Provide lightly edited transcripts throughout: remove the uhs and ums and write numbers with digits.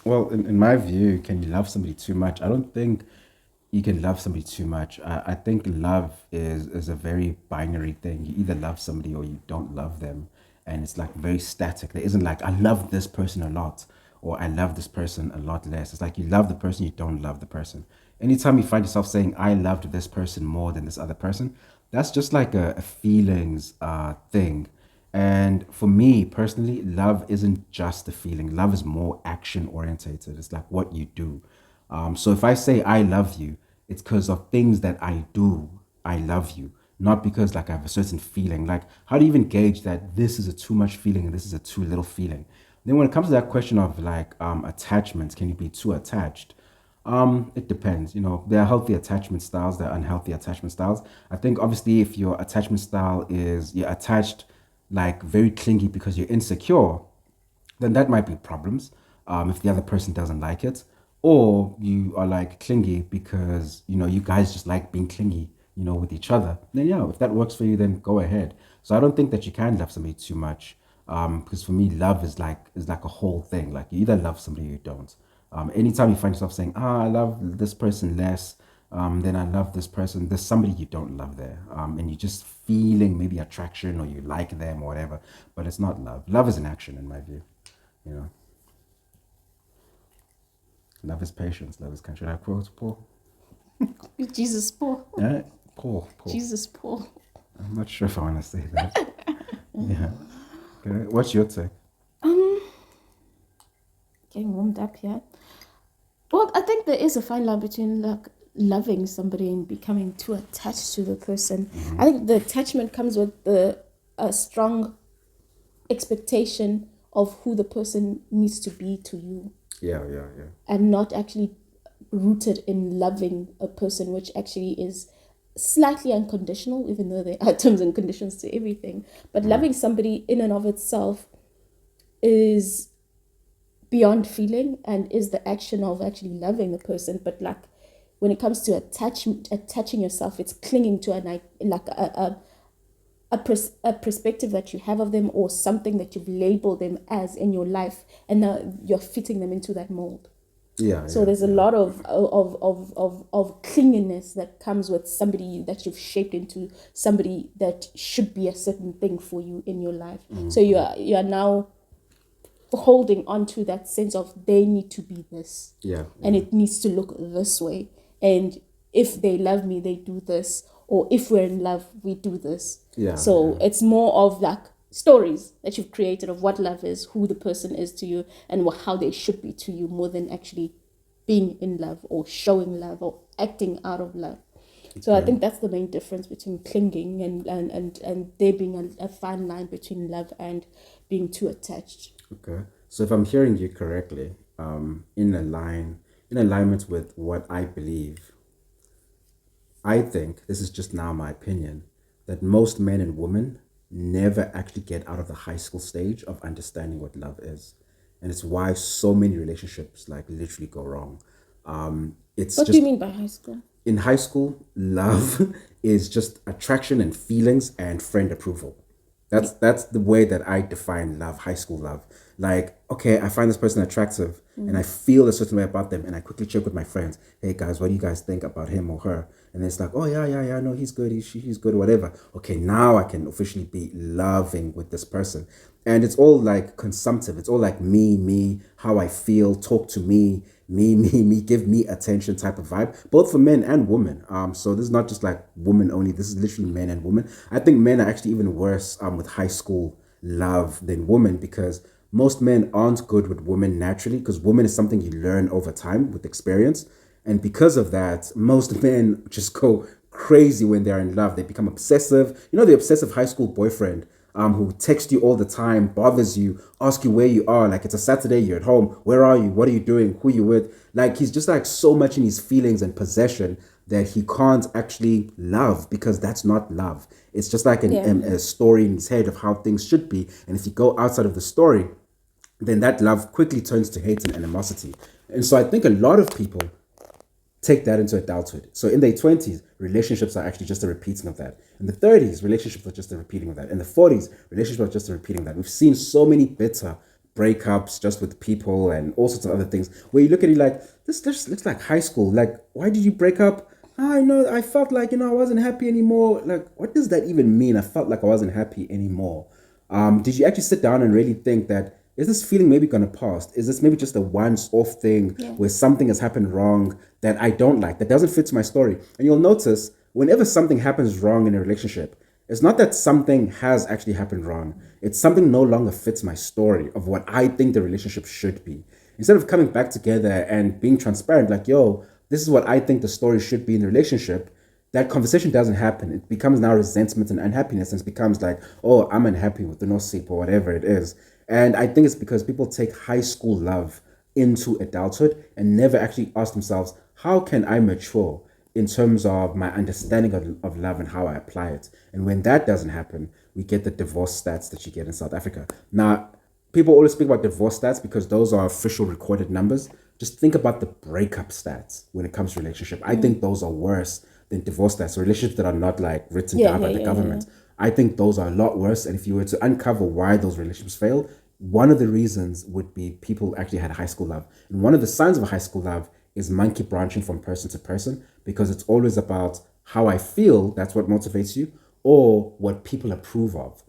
Well, in my view, can you love somebody too much? I don't think you can love somebody too much. I think love is a very binary thing. You either love somebody or you don't love them. And it's like very static. There isn't like, I love this person a lot or I love this person a lot less. It's like you love the person, you don't love the person. Anytime you find yourself saying, I loved this person more than this other person, that's just like a feelings thing. And for me personally, love isn't just a feeling. Love is more action orientated. It's like what you do. So if I say I love you, it's because of things that I do. I love you, not because like I have a certain feeling. Like how do you even gauge that this is a too much feeling and this is a too little feeling? Then when it comes to that question of like attachments, can you be too attached? It depends. There are healthy attachment styles, there are unhealthy attachment styles. I think obviously if your attachment style is you're attached like very clingy because you're insecure, then that might be problems if the other person doesn't like it. Or you are like clingy because, you guys just like being clingy, with each other. Then, yeah, if that works for you, then go ahead. So I don't think that you can love somebody too much. Because for me, love is like a whole thing. Like you either love somebody or you don't. Anytime you find yourself saying, I love this person less, then I love this person, there's somebody you don't love there. And you're just feeling maybe attraction or you like them or whatever, but it's not love. Love is an action in my view. You know, love is patience. Love is kind. Should I quote Paul? Jesus, Paul. Yeah, Paul. Paul. Jesus, Paul. I'm not sure if I want to say that. Yeah. Okay. What's your take? Um, Getting warmed up here. Well, I think there is a fine line between like loving somebody and becoming too attached to the person. I think the attachment comes with the a strong expectation of who the person needs to be to you, Yeah. and not actually rooted in loving a person, which actually is slightly unconditional, even though there are terms and conditions to everything. But loving somebody in and of itself is beyond feeling and is the action of actually loving the person. But like when it comes to attaching yourself, it's clinging to a perspective that you have of them or something that you've labeled them as in your life, and now you're fitting them into that mold. Yeah, So yeah, there's a yeah. lot of clinginess that comes with somebody that you've shaped into somebody that should be a certain thing for you in your life. So you are now holding on to that sense of they need to be this, Yeah, and yeah. it needs to look this way, and if they love me they do this, or if we're in love we do this. Yeah, So yeah. it's more of like stories that you've created of what love is, who the person is to you, and how they should be to you, more than actually being in love or showing love or acting out of love. So I Okay. think that's the main difference between clinging and there being a fine line between love and being too attached. Okay. So if I'm hearing you correctly, in alignment with what I believe, I think this is just now my opinion that most men and women never actually get out of the high school stage of understanding what love is, and it's why so many relationships like literally go wrong. It's What do you just mean by high school? in high school, love is just attraction and feelings and friend approval. Yeah. That's the way that I define love, high school love. Like, okay, I find this person attractive and I feel a certain way about them and I quickly check with my friends. Hey guys, what do you guys think about him or her? And it's like, oh yeah, no, he's good, he's good, whatever. Okay, now I can officially be loving with this person. And it's all like consumptive. It's all like me, how I feel, talk to me, give me attention type of vibe, both for men and women. So this is not just like women only. This is literally men and women. I think men are actually even worse with high school love than women because most men aren't good with women naturally because women is something you learn over time with experience. And because of that, most men just go crazy when they're in love. They become obsessive. The obsessive high school boyfriend who texts you all the time, bothers you, asks you where you are. Like it's a Saturday, you're at home. Where are you? What are you doing? Who you with? Like he's just like so much in his feelings and possession that he can't actually love because that's not love. It's just like Yeah. a story in his head of how things should be. And if you go outside of the story, then that love quickly turns to hate and animosity. And so I think a lot of people take that into adulthood. So in their 20s, relationships are actually just a repeating of that. In the 30s, relationships are just a repeating of that. In the 40s, relationships are just a repeating of that. We've seen so many bitter breakups just with people and all sorts of other things where you look at it like, this just looks like high school. Like, why did you break up? I know, I felt like, I wasn't happy anymore. Like, what does that even mean? I felt like I wasn't happy anymore. Did you actually sit down and really think that, is this feeling maybe gonna pass? Is this maybe just a once-off thing Yeah. where something has happened wrong that I don't like, that doesn't fit my story? And you'll notice whenever something happens wrong in a relationship, it's not that something has actually happened wrong. It's something no longer fits my story of what I think the relationship should be. Instead of coming back together and being transparent, like, yo, this is what I think the story should be in the relationship, that conversation doesn't happen. It becomes now resentment and unhappiness, and it becomes like, oh, I'm unhappy with the no sleep or whatever it is. And I think it's because people take high school love into adulthood and never actually ask themselves, how can I mature in terms of my understanding of love and how I apply it? And when that doesn't happen, we get the divorce stats that you get in South Africa. Now, people always speak about divorce stats because those are official recorded numbers. Just think about the breakup stats when it comes to relationship. I think those are worse than divorce stats. So relationships that are not like written Yeah, down by yeah, the yeah, government. I think those are a lot worse. And if you were to uncover why those relationships fail, one of the reasons would be people actually had high school love. And one of the signs of a high school love is monkey branching from person to person, because it's always about how I feel, that's what motivates you, or what people approve of.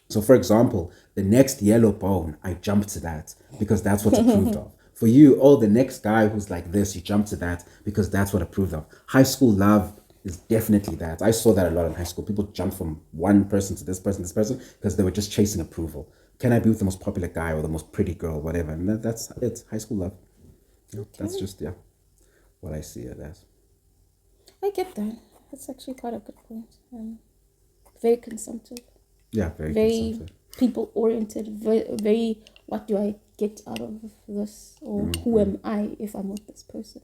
So, for example, the next yellow bone, I jump to that because that's what's approved of. For you, oh, the next guy who's like this, you jump to that because that's what approved of. High school love is definitely that. I saw that a lot in high school. People jump from one person to this person, because they were just chasing approval. Can I be with the most popular guy or the most pretty girl, whatever? And that's it. High school love. Yeah, that's just, yeah, what I see it as. I get that. That's actually quite a good point. Very consumptive, Yeah, very very consumptive. people oriented, very what do I get out of this, or who am I if I'm with this person?